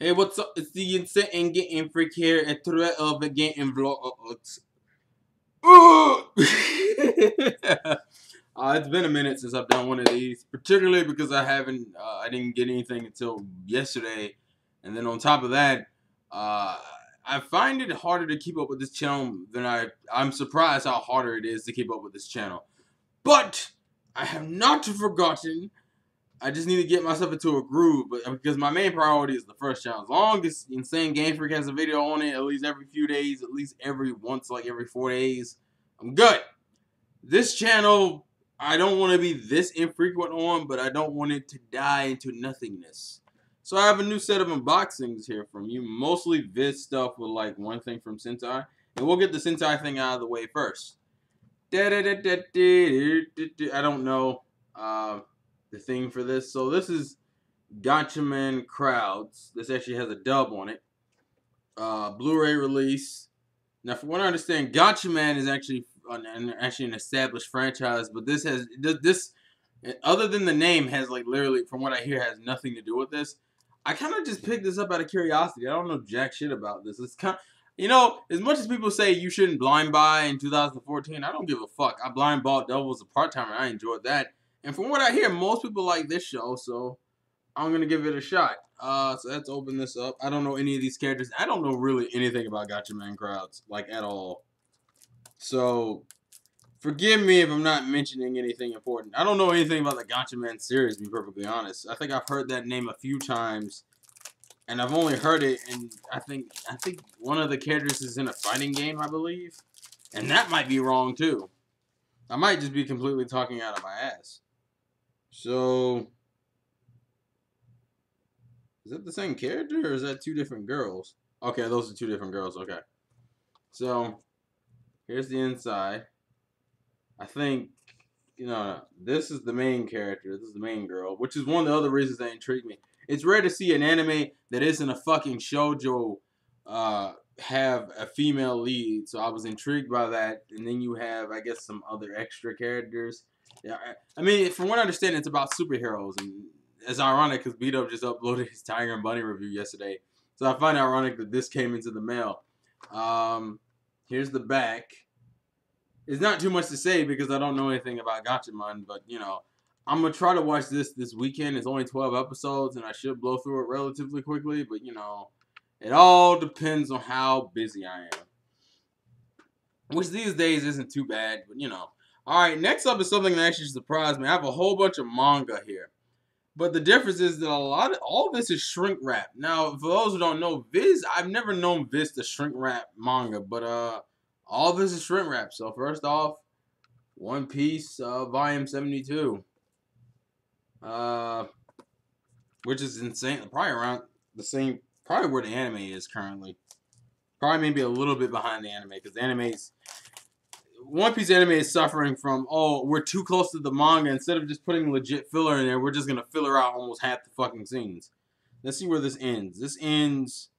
Hey, what's up? It's the Insane Getting Freak here, and threat of the getting vlog. It's been a minute since I've done one of these, particularly because I didn't get anything until yesterday, and then on top of that, I find it harder to keep up with this channel than I'm surprised how harder it is to keep up with this channel. But I have not forgotten. I just need to get myself into a groove, but because my main priority is the first channel. As long as Insane Game Freak has a video on it, at least every few days, at least every 4 days, I'm good. This channel, I don't want to be this infrequent on, but I don't want it to die into nothingness. So I have a new set of unboxings here from you, mostly Viz stuff with like one thing from Sentai, and we'll get the Sentai thing out of the way first. I don't know. The thing for this. So this is Gatchaman Crowds. This actually has a dub on it. Blu-ray release. Now, from what I understand, Gatchaman is actually an established franchise, but this other than the name, has like literally, from what I hear, has nothing to do with this. I kind of just picked this up out of curiosity. I don't know jack shit about this. It's kind, as much as people say you shouldn't blind buy in 2014, I don't give a fuck. I blind bought Double as a part-timer. I enjoyed that. And from what I hear, most people like this show, so I'm going to give it a shot. So let's open this up. I don't know any of these characters. I don't know really anything about Gatchaman Crowds, like, at all. So, forgive me if I'm not mentioning anything important. I don't know anything about the Gatchaman series, to be perfectly honest. I think I've heard that name a few times, and I've only heard it, and I think one of the characters is in a fighting game, I believe. And that might be wrong, too. I might just be completely talking out of my ass. So, is that the same character, or is that two different girls? Okay, those are two different girls, okay. So, here's the inside. I think, this is the main character. This is the main girl, which is one of the other reasons that intrigued me. It's rare to see an anime that isn't a fucking shoujo have a female lead, so I was intrigued by that. And then you have, I guess, some other extra characters. Yeah, I mean, from what I understand, it's about superheroes, and it's ironic because Beto just uploaded his Tiger and Bunny review yesterday, so I find it ironic that this came into the mail. Here's the back. It's not too much to say because I don't know anything about Gatchaman, but I'm gonna try to watch this weekend. It's only 12 episodes, and I should blow through it relatively quickly. But it all depends on how busy I am, which these days isn't too bad. But Alright, next up is something that actually surprised me. I have a whole bunch of manga here. But the difference is that all of this is shrink wrap. Now, for those who don't know, Viz, I've never known Viz to shrink wrap manga, but all of this is shrink wrap. So first off, One Piece volume 72. Which is insane. Probably around the same, probably where the anime is currently. Probably maybe a little bit behind the anime, because the anime's One Piece anime is suffering from, we're too close to the manga. Instead of just putting legit filler in there, we're just going to filler out almost half the fucking scenes. Let's see where this ends. This ends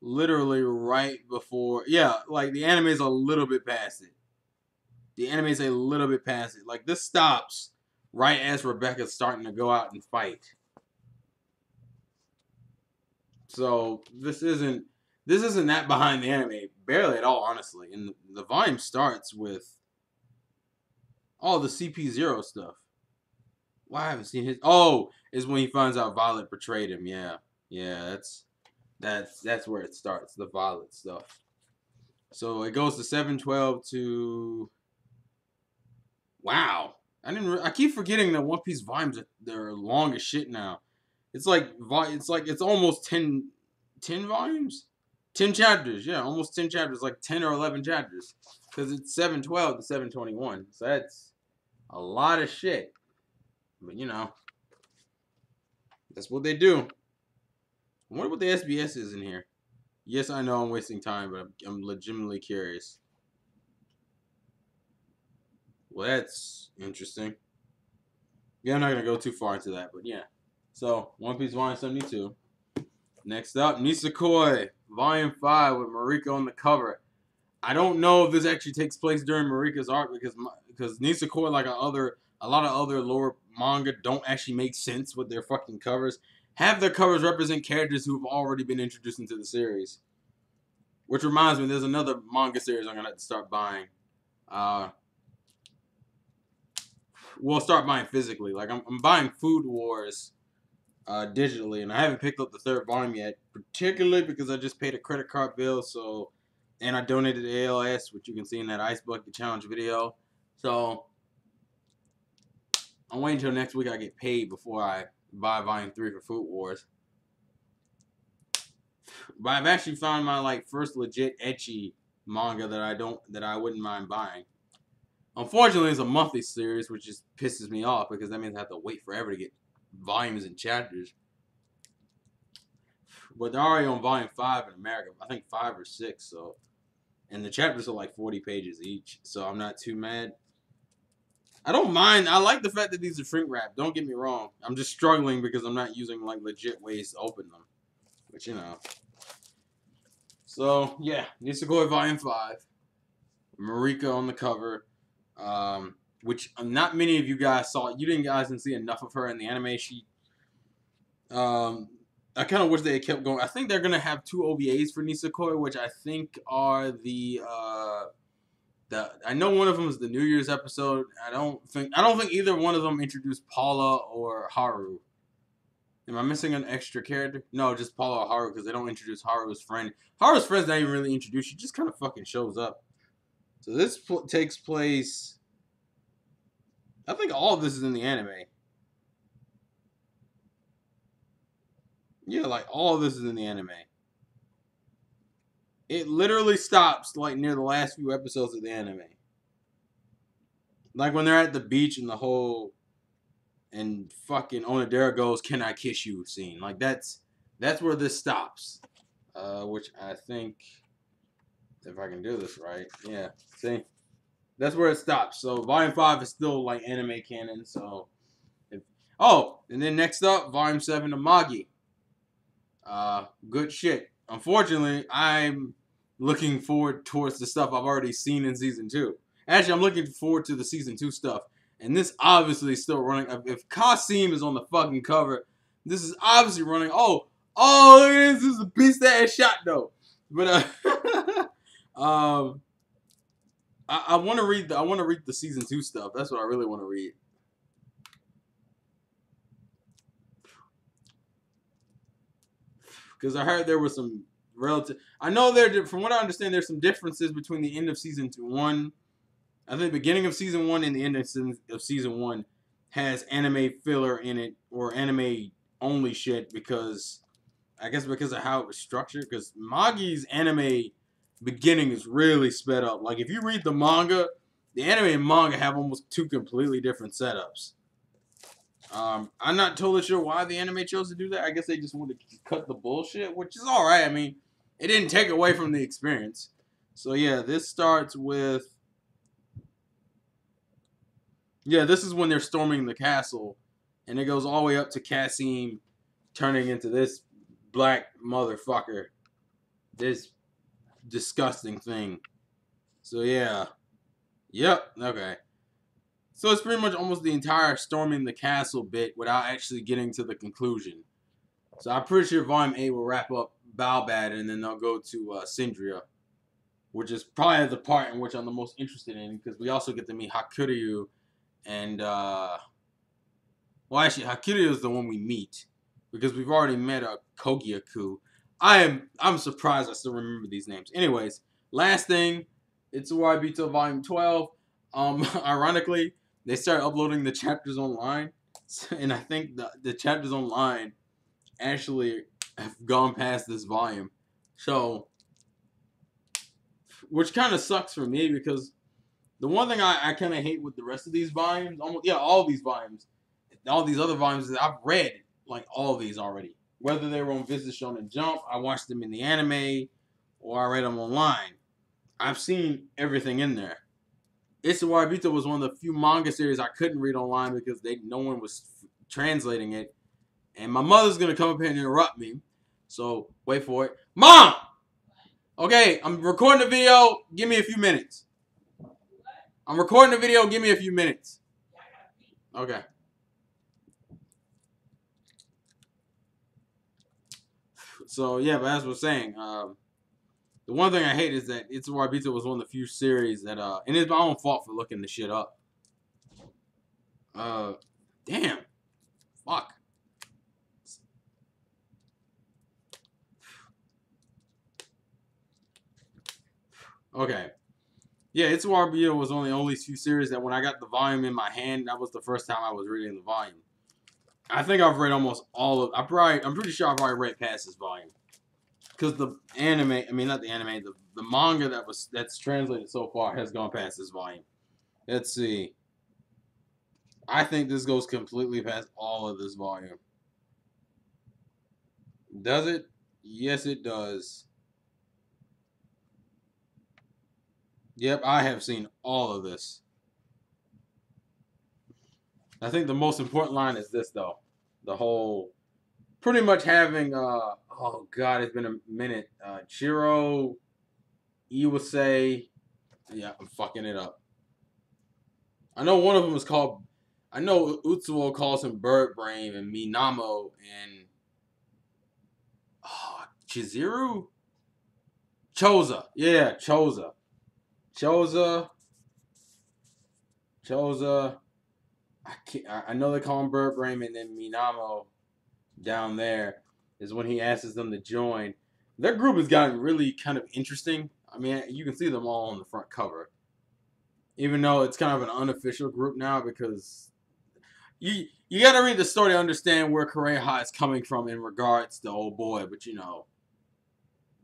literally right before, like the anime is a little bit past it. The anime is a little bit past it. Like this stops right as Rebecca's starting to go out and fight. So this isn't that behind the anime, barely at all, honestly. And the volume starts with all the CP0 stuff. Why I haven't seen his? Oh, is when he finds out Violet betrayed him. Yeah, that's where it starts. The Violet stuff. So it goes to 712 to. Wow, I keep forgetting that One Piece volumes they're long as shit now. It's almost 10 volumes. 10 chapters, yeah, almost 10 chapters, like 10 or 11 chapters. Because it's 712 to 721. So that's a lot of shit. But, that's what they do. I wonder what the SBS is in here. Yes, I know I'm wasting time, but I'm legitimately curious. Well, that's interesting. Yeah, I'm not going to go too far into that, but yeah. So, One Piece Volume 72. Next up, Nisekoi, Volume 5 with Mariko on the cover. I don't know if this actually takes place during Mariko's arc because Nisekoi, like a lot of other lore manga, don't actually make sense with their fucking covers. have their covers represent characters who have already been introduced into the series. Which reminds me, there's another manga series I'm gonna have to start buying. We'll start buying physically. Like I'm buying Food Wars digitally, and I haven't picked up the 3rd volume yet, particularly because I just paid a credit card bill. So, and I donated to ALS, which you can see in that Ice Bucket Challenge video. So I'm waiting until next week I get paid before I buy volume 3 for Food Wars. But I've actually found my like first legit ecchi manga that I wouldn't mind buying. Unfortunately, it's a monthly series, which just pisses me off because that means I have to wait forever to get volumes and chapters. But they're already on volume 5 in America. I think 5 or 6. So, and the chapters are like 40 pages each. So I'm not too mad. I don't mind. I like the fact that these are shrink wrapped. Don't get me wrong. I'm just struggling because I'm not using like legit ways to open them. But you know. So yeah, Nisekoi volume 5. Marika on the cover. Which not many of you guys saw. You didn't see enough of her in the anime. I kind of wish they had kept going. I think they're gonna have 2 OVAs for Nisekoi, which I think are I know one of them is the New Year's episode. I don't think either one of them introduced Paula or Haru. Am I missing an extra character? No, just Paula or Haru because they don't introduce Haru's friend. Haru's friend's not even really introduced. She just kind of fucking shows up. So this takes place. I think all of this is in the anime. Yeah, like all of this is in the anime. It literally stops like near the last few episodes of the anime. Like when they're at the beach and and fucking Onodera goes, "Can I kiss you?" scene. Like that's where this stops. Which I think, if I can do this right, yeah. See, that's where it stops. So volume 5 is still like anime canon. So, and then next up, volume 7 of Magi. Good shit. Unfortunately, I'm looking forward towards the stuff I've already seen in season 2. Actually, I'm looking forward to the season 2 stuff. And this obviously is still running. If Kasim is on the fucking cover, this is obviously running. Oh, look at this. This is a piece that shot though. But I want to read the season 2 stuff. That's what I really want to read. Because I heard there was some relative. I know from what I understand, there's some differences between the end of season 1. I think the beginning of season 1 and the end of season 1 has anime filler in it or anime only shit because of how it was structured. Because Magi's anime beginning is really sped up. Like if you read the manga, the anime and manga have almost 2 completely different setups. I'm not totally sure why the anime chose to do that. I guess they just wanted to cut the bullshit, which is alright. I mean, it didn't take away from the experience. So yeah, this starts with... Yeah, this is when they're storming the castle. And it goes all the way up to Kasim turning into this black motherfucker. This disgusting thing. So yeah. Yep, okay. So it's pretty much almost the entire storming the castle bit without actually getting to the conclusion. So I'm pretty sure Volume 8 will wrap up Balbad and then they'll go to Syndria. Which is probably the part in which I'm the most interested in because we also get to meet Hakuryu and, well actually Hakuryu is the one we meet because we've already met Kogyaku. I'm surprised I still remember these names. Anyways, last thing, Itsuwaribito Volume 12. Ironically, they started uploading the chapters online, and I think the chapters online actually have gone past this volume. So, which kind of sucks for me because the one thing I kind of hate with the rest of these volumes, all these volumes, all these other volumes, is I've read like all of these already. Whether they were on Visit Shonen Jump, I watched them in the anime, or I read them online. I've seen everything in there. Itsuwaribito was one of the few manga series I couldn't read online because no one was translating it. And my mother's going to come up here and interrupt me. So, wait for it. Mom! Okay, I'm recording the video. Give me a few minutes. I'm recording the video. Give me a few minutes. Okay. So yeah, but as I was saying, the one thing I hate is that Itsuwaribito was one of the few series that and it's my own fault for looking the shit up. Damn, fuck. Okay. Yeah, Itsuwaribito was only few series that when I got the volume in my hand, that was the first time I was reading the volume. I think I've read almost all of. I'm pretty sure I've already read past this volume, because the anime, I mean not the anime, the manga that's translated so far has gone past this volume. Let's see. I think this goes completely past all of this volume. Does it? Yes, it does. Yep, I have seen all of this. I think the most important line is this, though. The whole, pretty much having, oh god, it's been a minute. Chiro, Iwase, yeah, I'm fucking it up. I know one of them is called, I know Utsuo calls him Bird Brain, and Minamo, and, oh, Chizuru? Choza, yeah, Choza. Choza. I know they call him Bird Brain, and then Minamo down there is when he asks them to join. Their group has gotten really kind of interesting. I mean, you can see them all on the front cover, even though it's kind of an unofficial group now because you got to read the story to understand where Kureha is coming from in regards to old boy. But you know,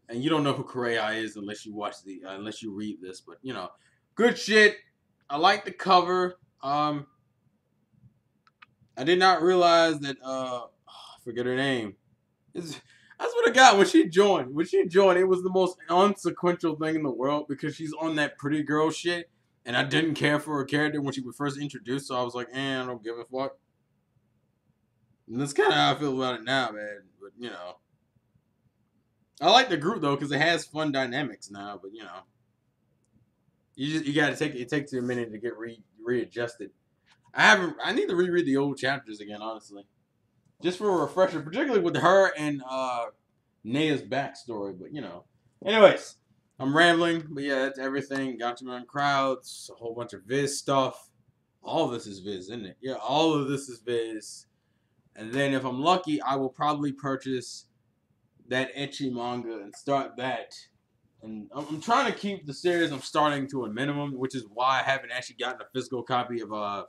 and you don't know who Kureha is unless you unless you read this. But you know, good shit. I like the cover. I did not realize that I forget her name. That's what I got when she joined. When she joined, it was the most unsequential thing in the world because she's on that pretty girl shit, and I didn't care for her character when she was first introduced, so I was like, I don't give a fuck. And that's kind of how I feel about it now, man. But you know, I like the group though because it has fun dynamics now. But you know, you gotta take it takes you a minute to get readjusted. I need to reread the old chapters again, honestly. Just for a refresher, particularly with her and Nea's backstory, but you know. Anyways, I'm rambling, but yeah, that's everything. Gatchaman crowds, a whole bunch of Viz stuff. All of this is Viz, isn't it? Yeah, all of this is Viz. And then if I'm lucky, I will probably purchase that ecchi manga and start that. And I'm trying to keep the series I'm starting to a minimum, which is why I haven't actually gotten a physical copy of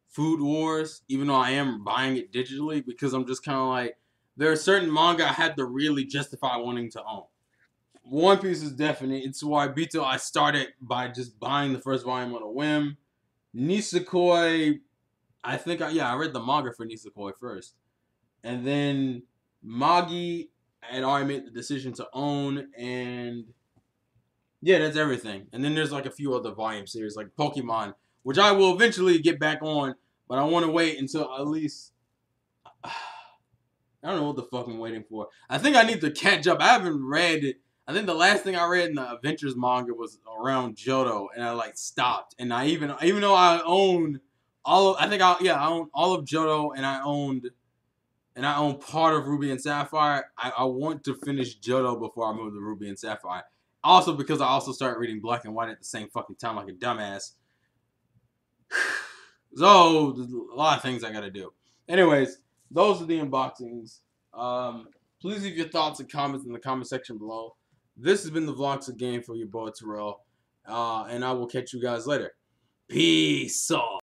Food Wars, even though I am buying it digitally, because I'm just kind of like, there are certain manga I had to really justify wanting to own. One Piece is definite. Itsuwaribito, I started by just buying the first volume on a whim. Nisekoi, I read the manga for Nisekoi first. And then Magi, I had already made the decision to own, and yeah, that's everything. And then there's like a few other volume series, like Pokemon, which I will eventually get back on, but I want to wait until at least, I don't know what the fuck I'm waiting for. I think I need to catch up. I haven't read it. I think the last thing I read in the Adventures manga was around Johto, and I like stopped. And I even though I own all of, I own all of Johto, and I own part of Ruby and Sapphire. I want to finish Johto before I move to Ruby and Sapphire. Also because I also started reading Black and White at the same fucking time like a dumbass. So, there's a lot of things I gotta do. Anyways, those are the unboxings. Please leave your thoughts and comments in the comment section below. This has been the Vlogs Again for your boy Terrell. And I will catch you guys later. Peace off.